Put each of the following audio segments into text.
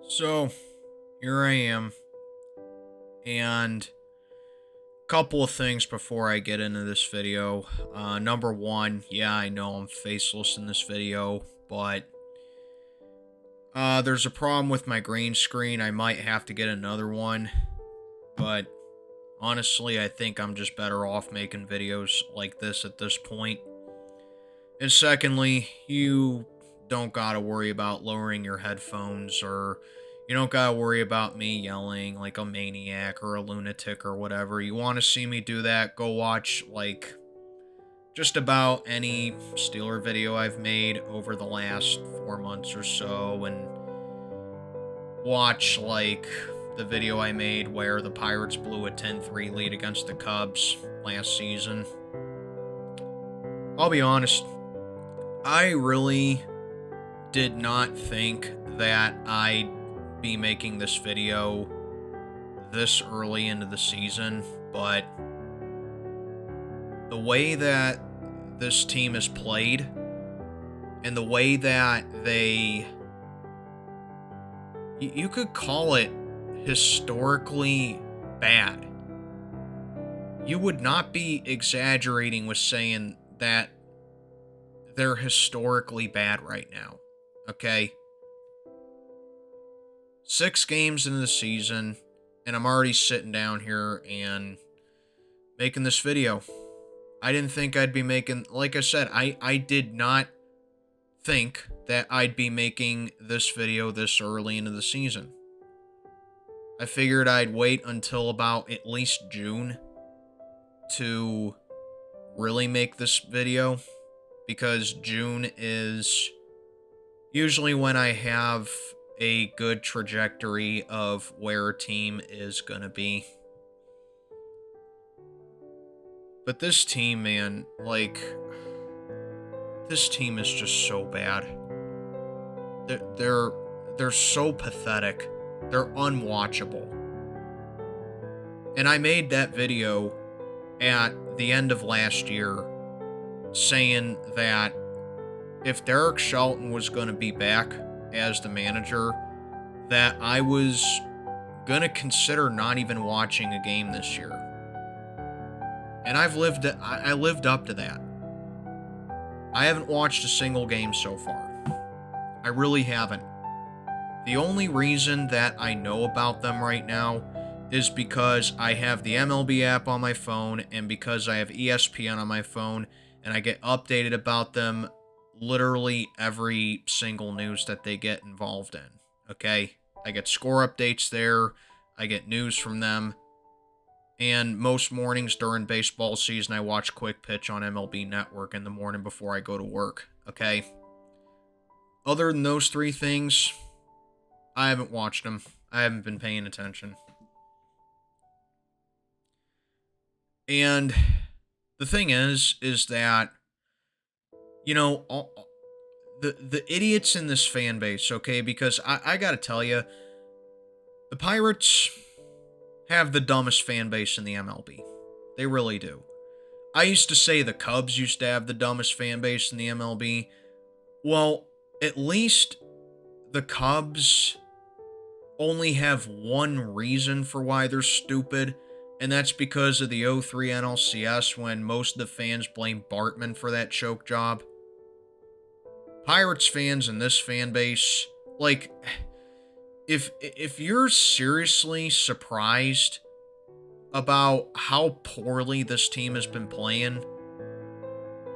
So, here I am, and a couple of things before I get into this video. Number one, yeah, I know I'm faceless in this video, but there's a problem with my green screen. I might have to get another one, but honestly, I think I'm just better off making videos like this at this point. And secondly, you don't gotta worry about lowering your headphones, or you don't gotta worry about me yelling like a maniac or a lunatic or whatever. You want to see me do that, go watch like just about any Steeler video I've made over the last 4 months or so, and watch like the video I made where the Pirates blew a 10-3 lead against the Cubs last season. I'll be honest, I really did not think that I'd be making this video this early into the season, but the way that this team has played and the way that you could call it historically bad. You would not be exaggerating with saying that they're historically bad right now. Okay? 6 games into the season, and I'm already sitting down here and making this video. I didn't think I'd be making, like I said, I did not think that I'd be making this video this early into the season. I figured I'd wait until about at least June to really make this video, because June is usually when I have a good trajectory of where a team is going to be. But this team, man, like, this team is just so bad. They're so pathetic. They're unwatchable. And I made that video at the end of last year saying that if Derek Shelton was going to be back as the manager, that I was going to consider not even watching a game this year. And I lived up to that. I haven't watched a single game so far. I really haven't. The only reason that I know about them right now is because I have the MLB app on my phone, and because I have ESPN on my phone, and I get updated about them literally every single news that they get involved in. Okay? I get score updates there. I get news from them. And most mornings during baseball season, I watch Quick Pitch on MLB Network in the morning before I go to work. Okay? Other than those 3 things, I haven't watched them. I haven't been paying attention. And the thing is that, you know, the idiots in this fan base, okay, because I gotta tell you, the Pirates have the dumbest fan base in the MLB. They really do. I used to say the Cubs used to have the dumbest fan base in the MLB. Well, at least the Cubs only have one reason for why they're stupid, and that's because of the '03 NLCS, when most of the fans blame Bartman for that choke job. Pirates fans in this fan base, like, if you're seriously surprised about how poorly this team has been playing,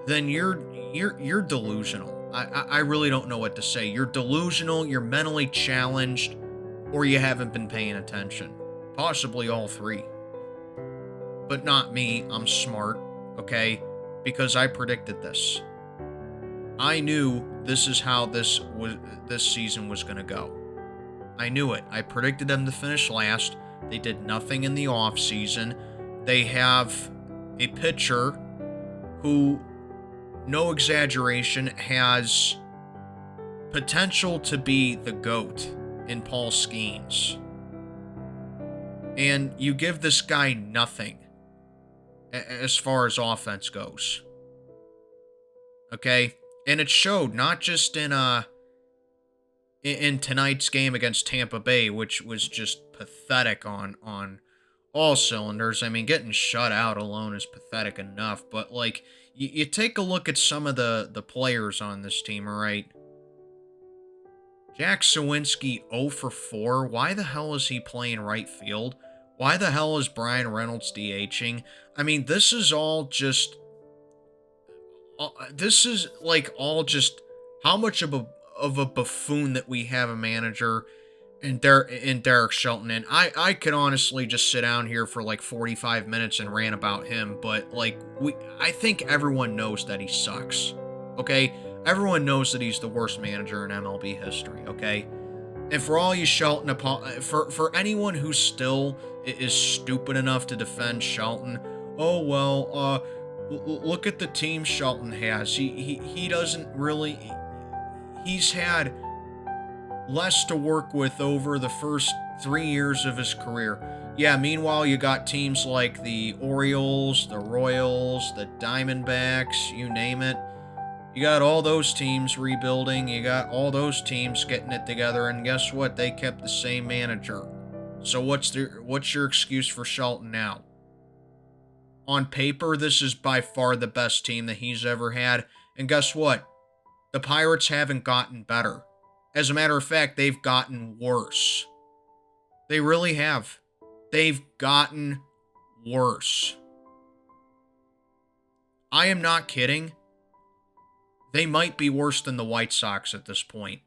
then you're delusional. I really don't know what to say. You're delusional, you're mentally challenged, or you haven't been paying attention. Possibly all 3. But not me. I'm smart, okay? Because I predicted this. I knew this is how this season was going to go. I knew it. I predicted them to finish last. They did nothing in the offseason. They have a pitcher who, no exaggeration, has potential to be the GOAT in Paul Skeens. And you give this guy nothing as far as offense goes. Okay? And it showed not just in in tonight's game against Tampa Bay, which was just pathetic on all cylinders. I mean, getting shut out alone is pathetic enough, but like you take a look at some of the players on this team, all right? Jack Sawinski 0 for 4. Why the hell is he playing right field? Why the hell is Brian Reynolds DHing? I mean, this is all just this is like all just how much of a buffoon that we have a manager in Derek Shelton. And I could honestly just sit down here for like 45 minutes and rant about him, but like I think everyone knows that he sucks. Okay? Everyone knows that he's the worst manager in MLB history, okay? And for all you Shelton for anyone who still is stupid enough to defend Shelton, oh well, look at the team Shelton has. He doesn't really. He's had less to work with over the first 3 years of his career. Yeah, meanwhile, you got teams like the Orioles, the Royals, the Diamondbacks, you name it. You got all those teams rebuilding. You got all those teams getting it together. And guess what? They kept the same manager. So what's your excuse for Shelton now? On paper, this is by far the best team that he's ever had. And guess what? The Pirates haven't gotten better. As a matter of fact, they've gotten worse. They really have. They've gotten worse. I am not kidding. They might be worse than the White Sox at this point.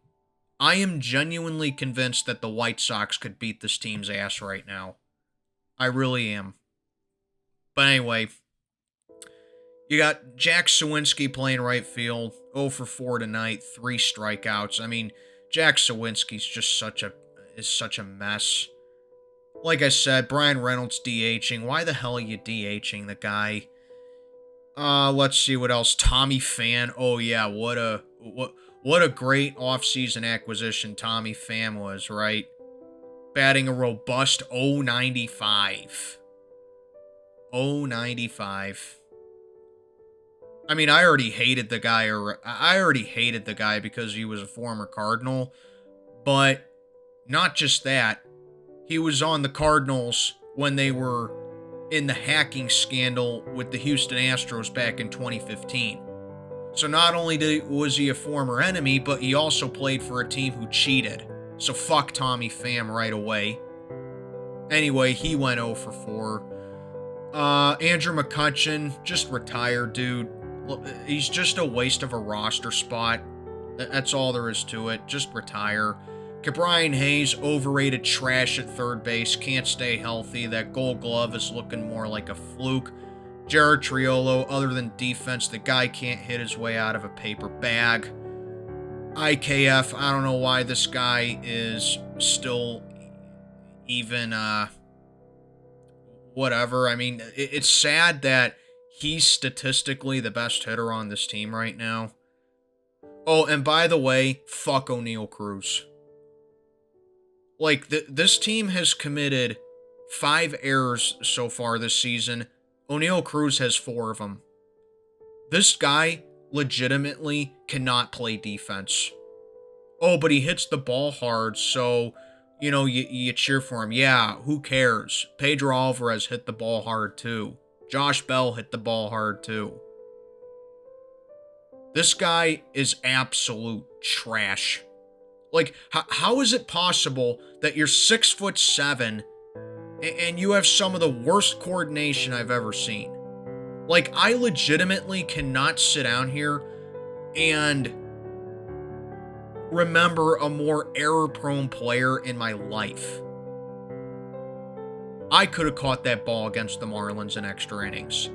I am genuinely convinced that the White Sox could beat this team's ass right now. I really am. But anyway, you got Jack Sawinski playing right field, 0 for 4 tonight, 3 strikeouts. I mean, Jack Sawinski's just such a mess. Like I said, Brian Reynolds DHing. Why the hell are you DHing the guy? Let's see what else. Tommy Pham. Oh yeah, what a great offseason acquisition Tommy Pham was, right? Batting a robust 0.95. 0.95. I mean, I already hated the guy because he was a former Cardinal, but not just that. He was on the Cardinals when they were in the hacking scandal with the Houston Astros back in 2015. So not only was he a former enemy, but he also played for a team who cheated. So fuck Tommy Pham right away. Anyway, he went 0 for 4. Andrew McCutchen, just retired, dude. He's just a waste of a roster spot. That's all there is to it. Just retire. Ke'Bryan Hayes, overrated trash at third base. Can't stay healthy. That Gold Glove is looking more like a fluke. Jared Triolo, other than defense, the guy can't hit his way out of a paper bag. IKF, I don't know why this guy is still even, whatever. I mean, it's sad that he's statistically the best hitter on this team right now. Oh, and by the way, fuck O'Neal Cruz. Like, this team has committed 5 errors so far this season. O'Neal Cruz has 4 of them. This guy legitimately cannot play defense. Oh, but he hits the ball hard, so, you know, you cheer for him. Yeah, who cares? Pedro Alvarez hit the ball hard, too. Josh Bell hit the ball hard, too. This guy is absolute trash. Like, how is it possible that you're 6'7" and you have some of the worst coordination I've ever seen? Like, I legitimately cannot sit down here and remember a more error-prone player in my life. I could have caught that ball against the Marlins in extra innings.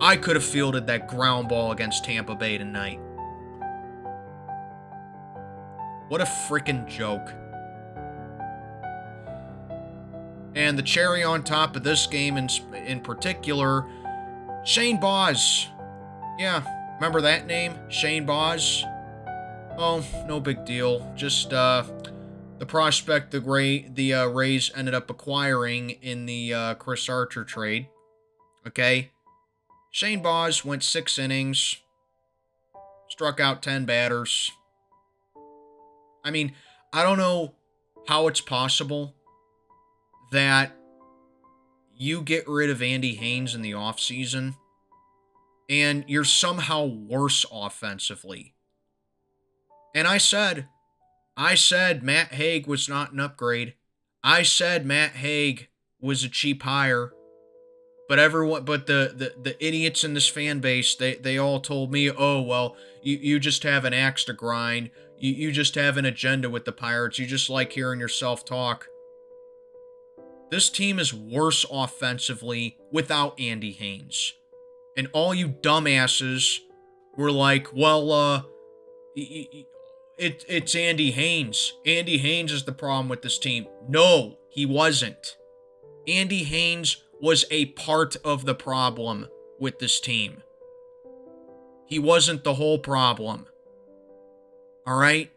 I could have fielded that ground ball against Tampa Bay tonight. What a freaking joke. And the cherry on top of this game in particular, Shane Baz. Yeah, remember that name? Shane Baz? Oh, no big deal. Just the prospect the Rays ended up acquiring in the Chris Archer trade. Okay? Shane Baz went 6 innings, struck out 10 batters. I mean, I don't know how it's possible that you get rid of Andy Haynes in the offseason and you're somehow worse offensively. And I said Matt Haig was not an upgrade. I said Matt Haig was a cheap hire. But the idiots in this fan base, they all told me, oh, well, you just have an axe to grind. You just have an agenda with the Pirates. You just like hearing yourself talk. This team is worse offensively without Andy Haynes. And all you dumbasses were like, well, it's Andy Haynes. Andy Haynes is the problem with this team. No, he wasn't. Andy Haynes was a part of the problem with this team. He wasn't the whole problem. All right?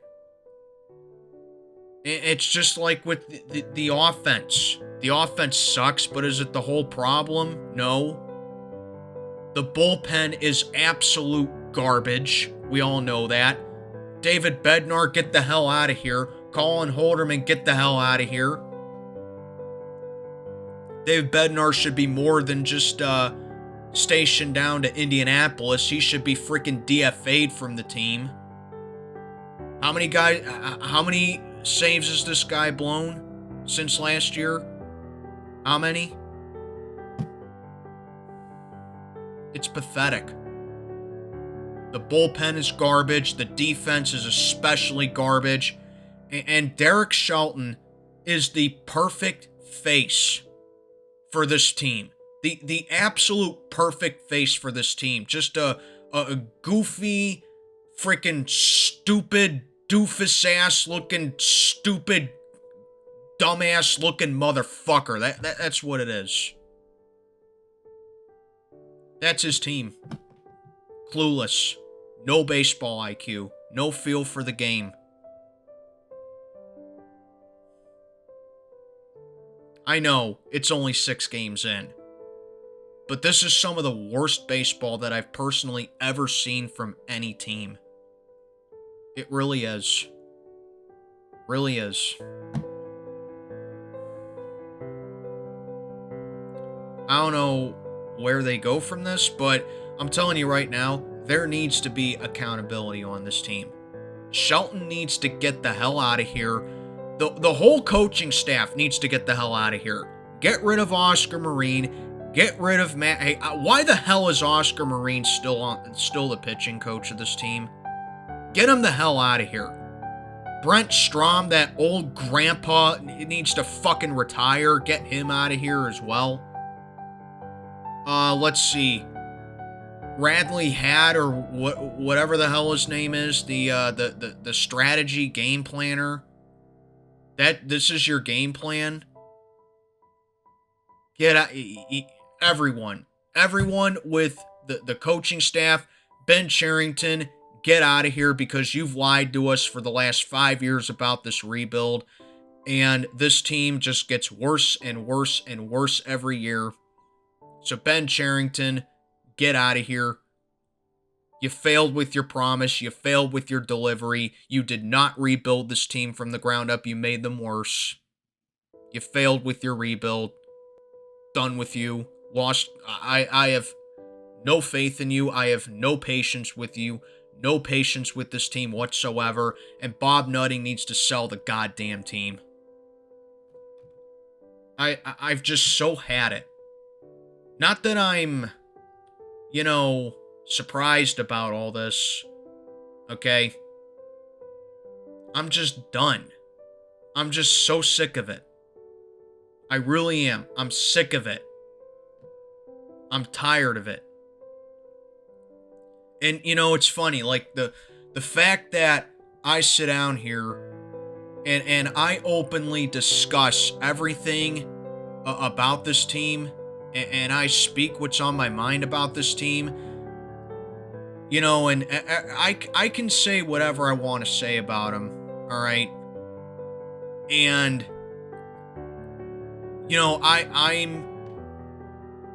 It's just like with the offense. The offense sucks, but is it the whole problem? No. The bullpen is absolute garbage. We all know that. David Bednar, get the hell out of here. Colin Holderman, get the hell out of here. David Bednar should be more than just stationed down to Indianapolis. He should be freaking DFA'd from the team. How many saves has this guy blown since last year? How many? It's pathetic. The bullpen is garbage. The defense is especially garbage. And Derek Shelton is the perfect face for this team. The absolute perfect face for this team. Just a goofy, freaking stupid, doofus-ass looking, stupid, dumbass looking motherfucker. That's what it is. That's his team. Clueless. No baseball IQ. No feel for the game. I know, it's only 6 games in. But this is some of the worst baseball that I've personally ever seen from any team. It really is. Really is. I don't know where they go from this, but I'm telling you right now, there needs to be accountability on this team. Shelton needs to get the hell out of here. The whole coaching staff needs to get the hell out of here. Get rid of Oscar Marine. Get rid of Matt. Hey, why the hell is Oscar Marine still the pitching coach of this team? Get him the hell out of here. Brent Strom, that old grandpa, needs to fucking retire. Get him out of here as well. Let's see. Radley Hadd, or whatever the hell his name is, the strategy game planner. This is your game plan. Get out, everyone with the coaching staff. Ben Cherington, get out of here, because you've lied to us for the last 5 years about this rebuild, and this team just gets worse and worse and worse every year. So Ben Cherington, get out of here. You failed with your promise. You failed with your delivery. You did not rebuild this team from the ground up. You made them worse. You failed with your rebuild. Done with you. Lost. I have no faith in you. I have no patience with you. No patience with this team whatsoever. And Bob Nutting needs to sell the goddamn team. I've just so had it. Not that I'm, surprised about all this. Okay? I'm just done. I'm just so sick of it. I really am. I'm sick of it. I'm tired of it. And, it's funny, like, the fact that I sit down here and I openly discuss everything about this team, and I speak what's on my mind about this team, and I can say whatever I want to say about them, all right? And, I'm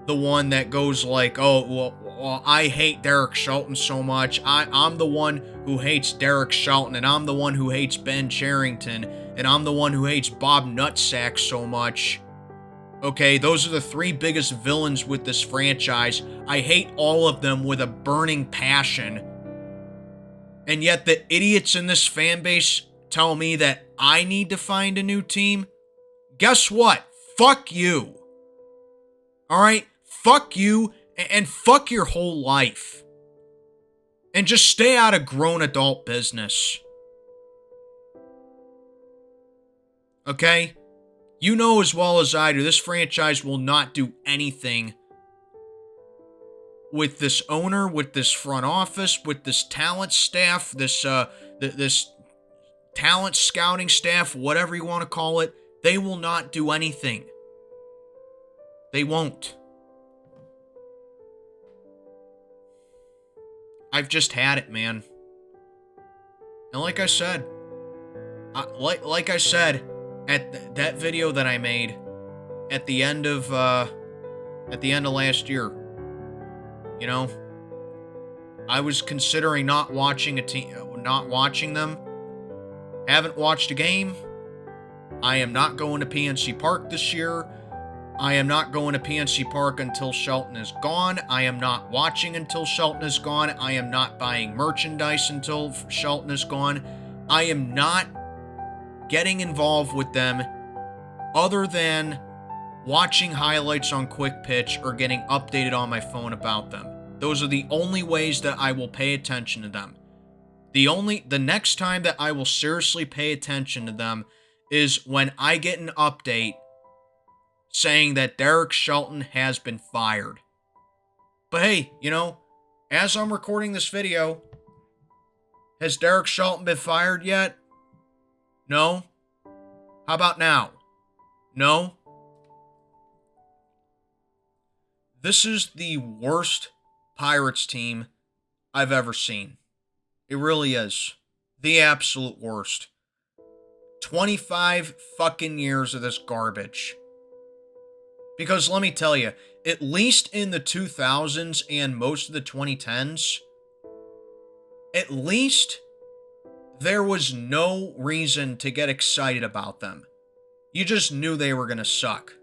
the one that goes like, oh, well, I hate Derek Shelton so much. I'm the one who hates Derek Shelton, and I'm the one who hates Ben Cherington, and I'm the one who hates Bob Nutsack so much. Okay, those are the three biggest villains with this franchise. I hate all of them with a burning passion. And yet the idiots in this fan base tell me that I need to find a new team. Guess what? Fuck you. Alright? Fuck you and fuck your whole life. And just stay out of grown adult business. Okay? You know as well as I do, this franchise will not do anything with this owner, with this front office, with this talent staff, this talent scouting staff, whatever you want to call it. They will not do anything. They won't. I've just had it, man. And like I said, at that video that I made at the end of last year, you know, I was considering not watching them. Haven't watched a game. I am not going to PNC Park this year. I am not going to PNC Park until Shelton is gone. I am not watching until Shelton is gone. I am not buying merchandise until Shelton is gone. I am not getting involved with them other than watching highlights on Quick Pitch or getting updated on my phone about them. Those are the only ways that I will pay attention to them. The next time that I will seriously pay attention to them is when I get an update saying that Derek Shelton has been fired. But hey, you know, as I'm recording this video, has Derek Shelton been fired yet? No? How about now? No? This is the worst Pirates team I've ever seen. It really is. The absolute worst. 25 fucking years of this garbage. Because let me tell you, at least in the 2000s and most of the 2010s, at least there was no reason to get excited about them. You just knew they were going to suck.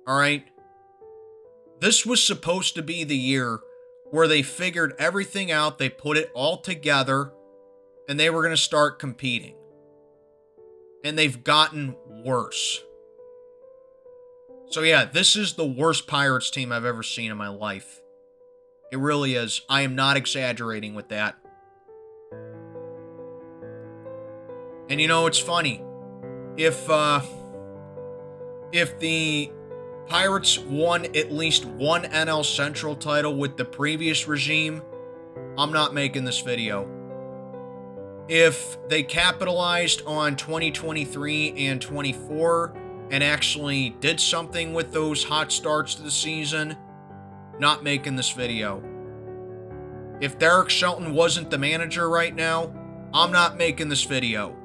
Alright? This was supposed to be the year where they figured everything out, they put it all together, and they were going to start competing. And they've gotten worse. So yeah, this is the worst Pirates team I've ever seen in my life. It really is. I am not exaggerating with that. And you know, it's funny. If the Pirates won at least one NL Central title with the previous regime, I'm not making this video. If they capitalized on 2023 and 24 and actually did something with those hot starts to the season, not making this video. If Derek Shelton wasn't the manager right now, I'm not making this video.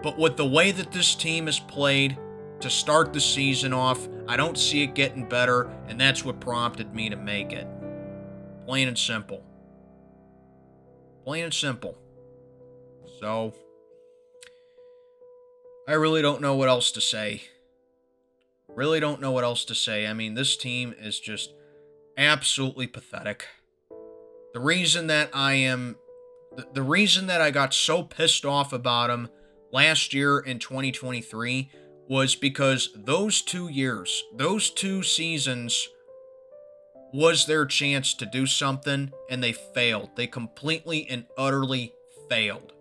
But with the way that this team has played to start the season off, I don't see it getting better, and that's what prompted me to make it. Plain and simple. Plain and simple. So, I really don't know what else to say. Really don't know what else to say. I mean, this team is just absolutely pathetic. The reason that I got so pissed off about them last year in 2023 was because those 2 years, those 2 seasons was their chance to do something, and they failed. They completely and utterly failed.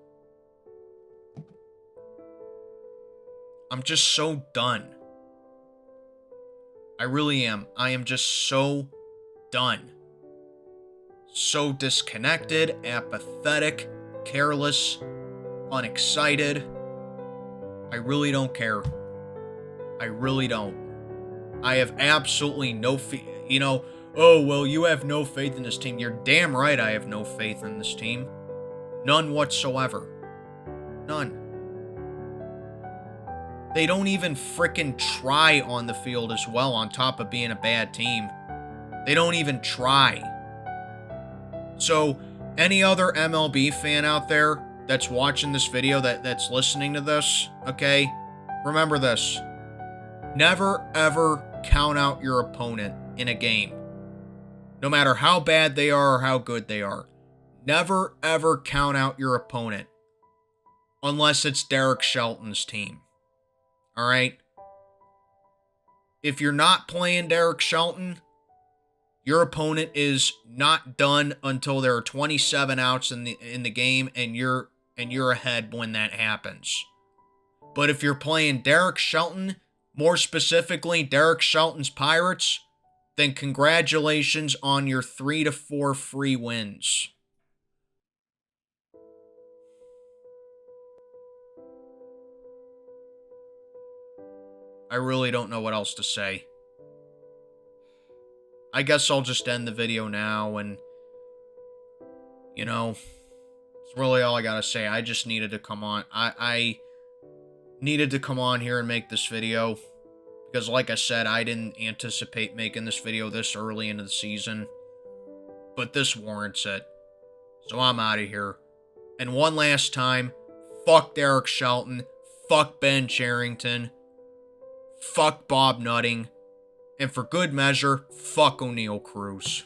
I'm just so done. I really am. I am just so done. So disconnected, apathetic, careless, unexcited. I really don't care. I really don't. I have absolutely no faith. You know, oh, well, you have no faith in this team. You're damn right I have no faith in this team. None whatsoever. None. They don't even frickin' try on the field as well, on top of being a bad team. They don't even try. So, any other MLB fan out there that's watching this video, that's listening to this, okay? Remember this. Never, ever count out your opponent in a game. No matter how bad they are or how good they are. Never, ever count out your opponent. Unless it's Derek Shelton's team. Alright? If you're not playing Derek Shelton, your opponent is not done until there are 27 outs in the game, and you're ahead when that happens. But if you're playing Derek Shelton, more specifically Derek Shelton's Pirates, then congratulations on your 3 to 4 free wins. I really don't know what else to say. I guess I'll just end the video now, and, you know, it's really all I gotta say. I just needed to come on. I needed to come on here and make this video, because like I said, I didn't anticipate making this video this early into the season, but this warrants it. So I'm out of here. And one last time, fuck Derek Shelton, fuck Ben Cherington, fuck Bob Nutting, and for good measure, fuck O'Neal Cruz.